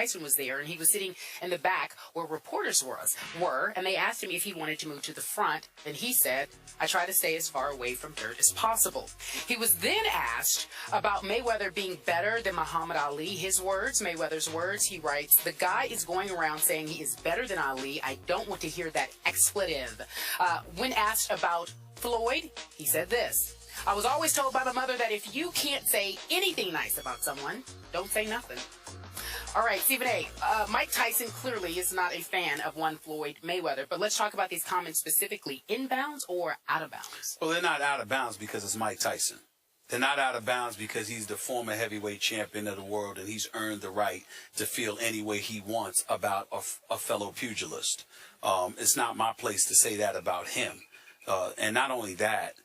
Tyson was there, and he was sitting in the back where reporters were, and they asked him if he wanted to move to the front, and he said, "I try to stay as far away from dirt as possible." He was then asked about Mayweather being better than Muhammad Ali. His words, Mayweather's words, he writes, "The guy is going around saying he is better than Ali. I don't want to hear that expletive." When asked about Floyd, he said this: "I was always told by my mother that if you can't say anything nice about someone, don't say nothing." All right, Stephen A. Mike Tyson clearly is not a fan of one Floyd Mayweather, but let's talk about these comments specifically. Inbounds or out of bounds? Well, they're not out of bounds because it's Mike Tyson. They're not out of bounds because he's the former heavyweight champion of the world and he's earned the right to feel any way he wants about a fellow pugilist. It's not my place to say that about him. And not only that,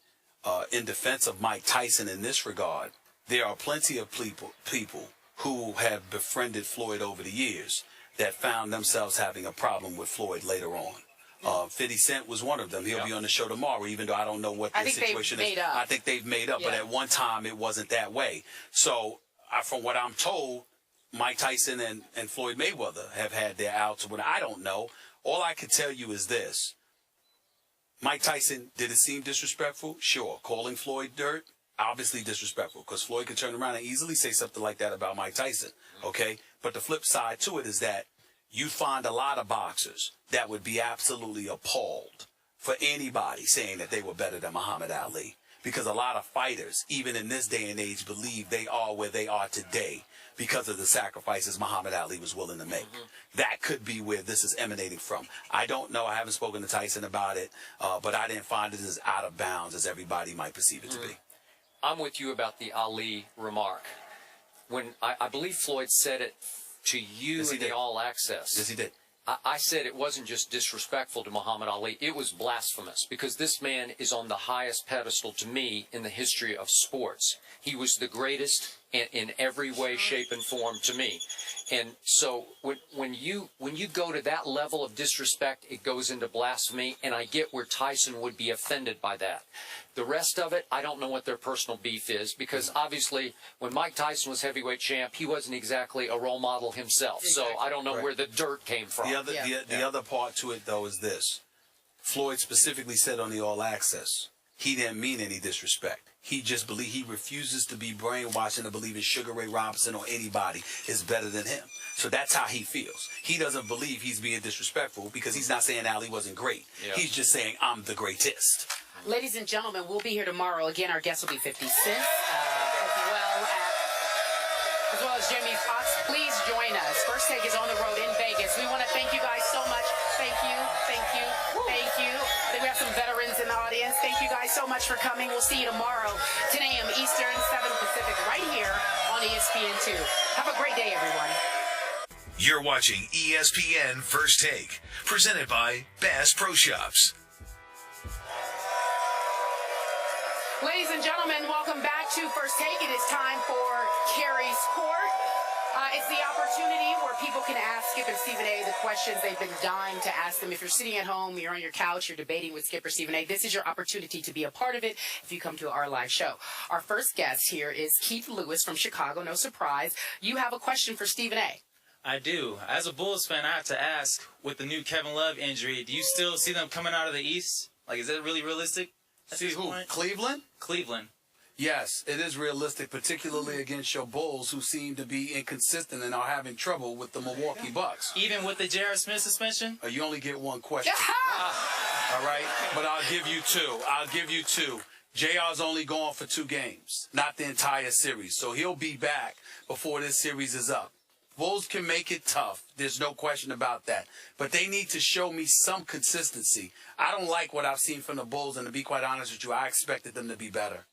in defense of Mike Tyson in this regard, there are plenty of people who have befriended Floyd over the years that found themselves having a problem with Floyd later on. 50 Cent was one of them. He'll be on the show tomorrow, even though I don't know what the situation is. I think they've made up, but at one time it wasn't that way. So from what I'm told, Mike Tyson and Floyd Mayweather have had their outs. When I don't know, all I can tell you is this. Mike Tyson, did it seem disrespectful? Sure. Calling Floyd dirt? Obviously disrespectful, because Floyd could turn around and easily say something like that about Mike Tyson, okay? But the flip side to it is that you find a lot of boxers that would be absolutely appalled for anybody saying that they were better than Muhammad Ali, because a lot of fighters, even in this day and age, believe they are where they are today because of the sacrifices Muhammad Ali was willing to make. That could be where this is emanating from. I don't know. I haven't spoken to Tyson about it, but I didn't find it as out of bounds as everybody might perceive it to be. I'm with you about the Ali remark. When I believe Floyd said it to you in the All Access. Yes, he did. I said it wasn't just disrespectful to Muhammad Ali. It was blasphemous, because this man is on the highest pedestal to me in the history of sports. He was the greatest in every way, shape, and form to me. And so when you go to that level of disrespect, it goes into blasphemy, and I get where Tyson would be offended by that. The rest of it, I don't know what their personal beef is, because obviously when Mike Tyson was heavyweight champ, he wasn't exactly a role model himself. So I don't know where the dirt came from. The other part to it, though, is this. Floyd specifically said on the All Access, he didn't mean any disrespect. He just he refuses to be brainwashed into believing Sugar Ray Robinson or anybody is better than him. So that's how he feels. He doesn't believe he's being disrespectful, because he's not saying Ali wasn't great. He's just saying, I'm the greatest. Ladies and gentlemen, we'll be here tomorrow. Again, our guest will be 50 Cent, as well as Jamie Foxx. Please join us. First Take is on the road in Vegas. We want to thank you guys so much. Thank you, thank you, thank you. I think we have some veterans in the audience. Thank you guys so much for coming. We'll see you tomorrow, 10 a.m. Eastern, 7 Pacific, right here on ESPN2. Have a great day, everyone. You're watching ESPN First Take, presented by Bass Pro Shops. Ladies and gentlemen, welcome back to First Take. It is time for Carrie's Court. It's the opportunity where people can ask Skip and Stephen A. the questions they've been dying to ask them. If you're sitting at home, you're on your couch, you're debating with Skip or Stephen A., this is your opportunity to be a part of it if you come to our live show. Our first guest here is Keith Lewis from Chicago. No surprise. You have a question for Stephen A. I do. As a Bulls fan, I have to ask, with the new Kevin Love injury, do you still see them coming out of the East? Like, is that really realistic? See who? Cleveland? Cleveland. Yes, it is realistic, particularly against your Bulls, who seem to be inconsistent and are having trouble with the Milwaukee Bucks. Even with the J.R. Smith suspension? You only get one question. All right? But I'll give you two. JR's only gone for 2 games, not the entire series. So he'll be back before this series is up. Bulls can make it tough. There's no question about that. But they need to show me some consistency. I don't like what I've seen from the Bulls, and to be quite honest with you, I expected them to be better.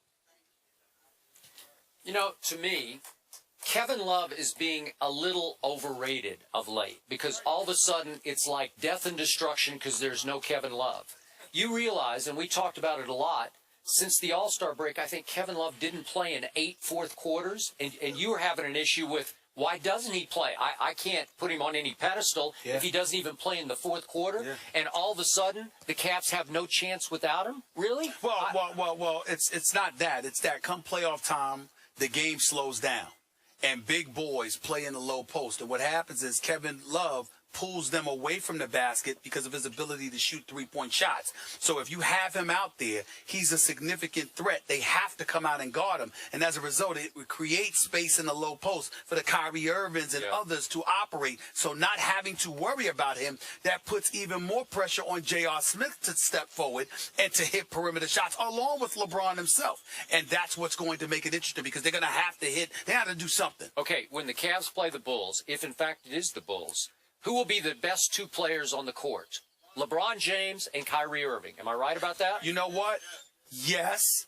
You know, to me, Kevin Love is being a little overrated of late, because all of a sudden it's like death and destruction because there's no Kevin Love. You realize, and we talked about it a lot, since the All-Star break, I think Kevin Love didn't play in 8 fourth quarters, and you were having an issue with why doesn't he play? I can't put him on any pedestal if he doesn't even play in the fourth quarter, and all of a sudden the Caps have no chance without him? Really? Well, it's not that. It's that come playoff time, the game slows down. and big boys play in the low post. And what happens is Kevin Love pulls them away from the basket because of his ability to shoot three-point shots. So if you have him out there, he's a significant threat. They have to come out and guard him. And as a result, it creates space in the low post for the Kyrie Irvings and others to operate. So not having to worry about him, that puts even more pressure on J.R. Smith to step forward and to hit perimeter shots along with LeBron himself. And that's what's going to make it interesting because they're going to have to hit. They have to do something. Okay, when the Cavs play the Bulls, if in fact it is the Bulls, who will be the best two players on the court? LeBron James and Kyrie Irving. Am I right about that? You know what? Yes,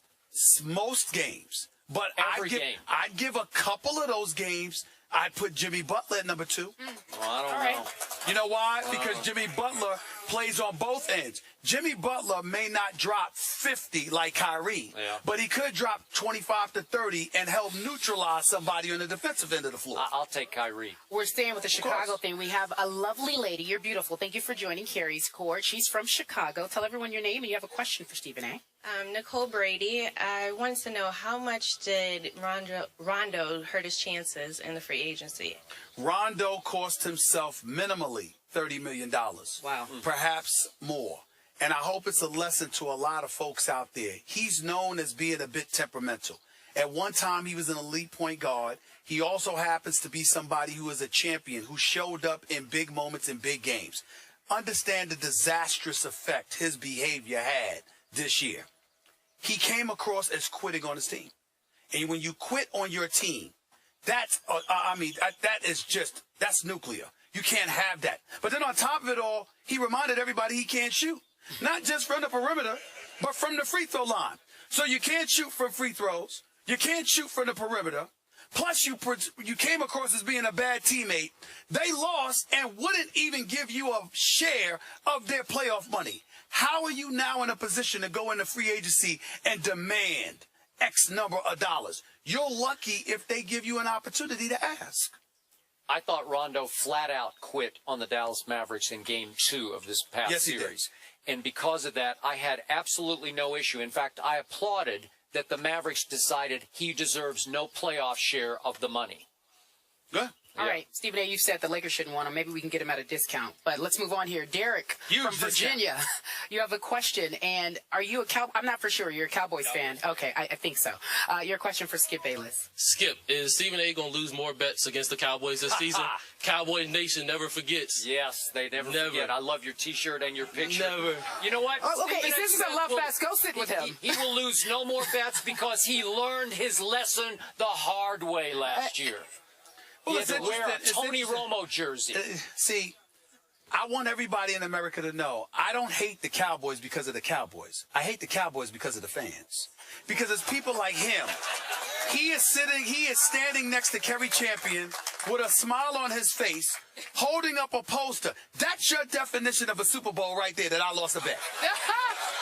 most games. But I'd give a couple of those games. I'd put Jimmy Butler at number 2. Well, I don't know. You know why? Because Jimmy Butler plays on both ends. Jimmy Butler may not drop 50 like Kyrie, but he could drop 25 to 30 and help neutralize somebody on the defensive end of the floor. I'll take Kyrie. We're staying with the Chicago thing. We have a lovely lady. You're beautiful. Thank you for joining Carrie's Court. She's from Chicago. Tell everyone your name, and you have a question for Stephen A. Nicole Brady. I wanted to know, how much did Rondo hurt his chances in the free agency? Rondo cost himself minimally $30 million. Wow. Perhaps more. And I hope it's a lesson to a lot of folks out there. He's known as being a bit temperamental. At one time, he was an elite point guard. He also happens to be somebody who is a champion, who showed up in big moments in big games. Understand the disastrous effect his behavior had this year. He came across as quitting on his team. And when you quit on your team, that's nuclear. You can't have that. But then on top of it all, he reminded everybody he can't shoot. Not just from the perimeter, but from the free throw line. So you can't shoot from free throws. You can't shoot from the perimeter. Plus, you came across as being a bad teammate. They lost and wouldn't even give you a share of their playoff money. How are you now in a position to go into free agency and demand X number of dollars? You're lucky if they give you an opportunity to ask. I thought Rondo flat out quit on the Dallas Mavericks in Game 2 of this past series. And because of that, I had absolutely no issue. In fact, I applauded that the Mavericks decided he deserves no playoff share of the money. Good. All right, Stephen A., you said the Lakers shouldn't want him. Maybe we can get him at a discount. But let's move on here. Derek from Virginia, you have a question. And are you a Cowboys? I'm not for sure. You're a Cowboys fan. Okay, I think so. Your question for Skip Bayless. Skip, is Stephen A. going to lose more bets against the Cowboys this season? Cowboy Nation never forgets. Yes, they never forget. I love your T-shirt and your picture. Never. You know what? Oh, okay, if this is a love fest, go sit with him. He will lose no more bets because he learned his lesson the hard way last year. Well, he had to wear a Tony Romo jersey. See, I want everybody in America to know I don't hate the Cowboys because of the Cowboys. I hate the Cowboys because of the fans. Because it's people like him. He is standing next to Kerry Champion with a smile on his face, holding up a poster. That's your definition of a Super Bowl right there, that I lost a bet.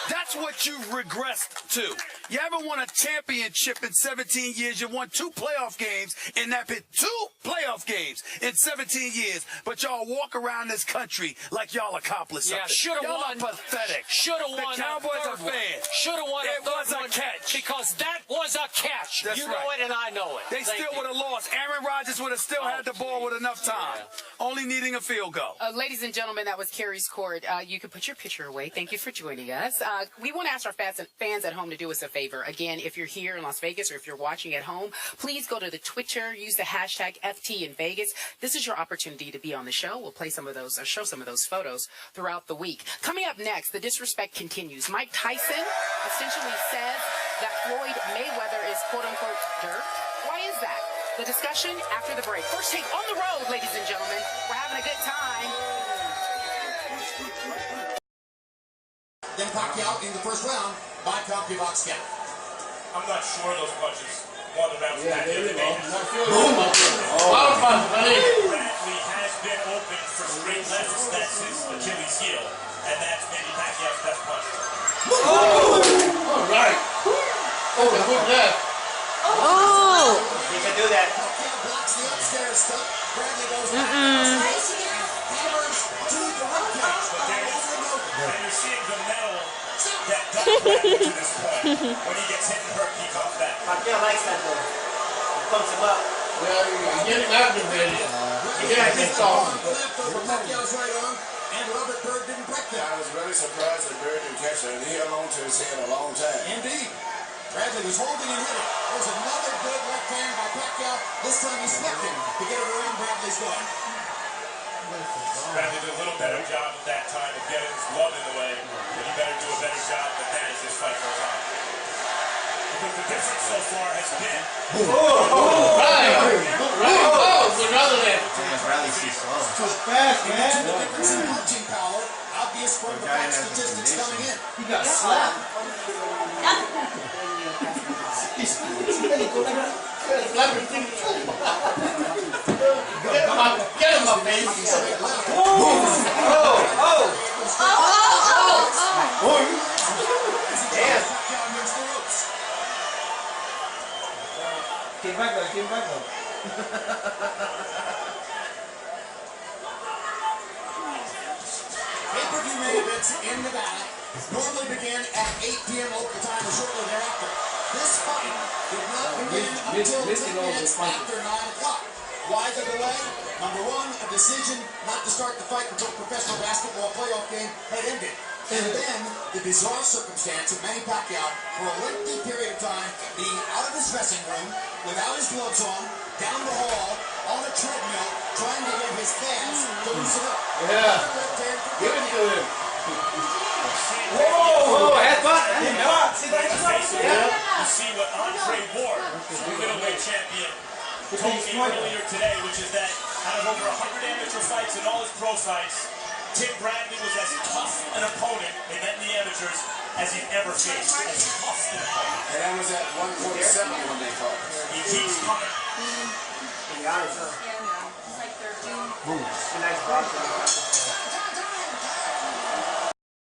That's what you've regressed to. You haven't won a championship in 17 years. You won 2 playoff games in that pit. 2 playoff games in 17 years. But y'all walk around this country like y'all accomplished something. Yeah, should have won. Y'all are pathetic. Should have won. The Cowboys are fans. Should have won. It was a catch. Because that was a catch. That's you right. know it and I know it. They still would have lost. Aaron Rodgers would have still had the ball with enough time. Only needing a field goal. Ladies and gentlemen, that was Carrie's Court. You can put your picture away. Thank you for joining us. We want to ask our fans at home to do us a favor. Again, if you're here in Las Vegas or if you're watching at home, please go to the Twitter, use the hashtag FT in Vegas. This is your opportunity to be on the show. We'll play some of those, or show some of those photos throughout the week. Coming up next, the disrespect continues. Mike Tyson essentially says that Floyd Mayweather is quote-unquote dirt. Why is that? The discussion after the break. First take on the road, ladies and gentlemen. We're having a good time. Then Pacquiao in the first round by concubine count. I'm not sure those punches won the round. Yeah, there you go. Bradley has been open for straight lefts. That's his Achilles heel. And that's maybe Pacquiao's best punch. All right. Oh, good left. Oh! You can do that. Pacquiao blocks the upstairs stuff. Bradley goes back. Hammers to the rib cage. And you're seeing the metal that does Bradley to this point. When he gets hit and hurt, he comes back. Pacquiao likes that though. He pumps him up. Get him out of there. Yeah, this off. Left over Pacquiao's right arm, and Robert Byrd didn't break that. I was really surprised that Byrd didn't catch that. He held on to his head a long time. Indeed. Bradley was holding and hitting. There's another good left hand by Pacquiao. This time he slipped it to get it around Bradley's guard. Bradley did a little better job at that time of getting his glove in the way, but he better do a better job than that as this fight goes on. Because the difference so far has been... Another left. Bradley's too slow. So fast, man. The difference in punching power, obvious from the back statistics coming in. He got slapped. Get him up, man. Came back though. Pay-per-view main events in Nevada normally begin at 8 p.m. local time or shortly thereafter. This fight did not begin until 10 minutes after 9 o'clock. Why the delay? Number one, a decision not to start the fight until professional basketball playoff game had ended. And then the bizarre circumstance of Manny Pacquiao for a lengthy period of time being out of his dressing room, without his gloves on, down the hall, on a treadmill, trying to get his calves to loosen up. Yeah. Give it to him. Whoa, headbutt. You see what Andre Ward, the middleweight champion, told me earlier today, which is that out of over 100 amateur fights and all his pro fights, Tim Bradley was as tough an opponent in the amateurs as he'd ever faced. As tough an opponent. And that was at 147 when they fought. He keeps coming. Yeah, it's like 13. Boom. Nice boxer.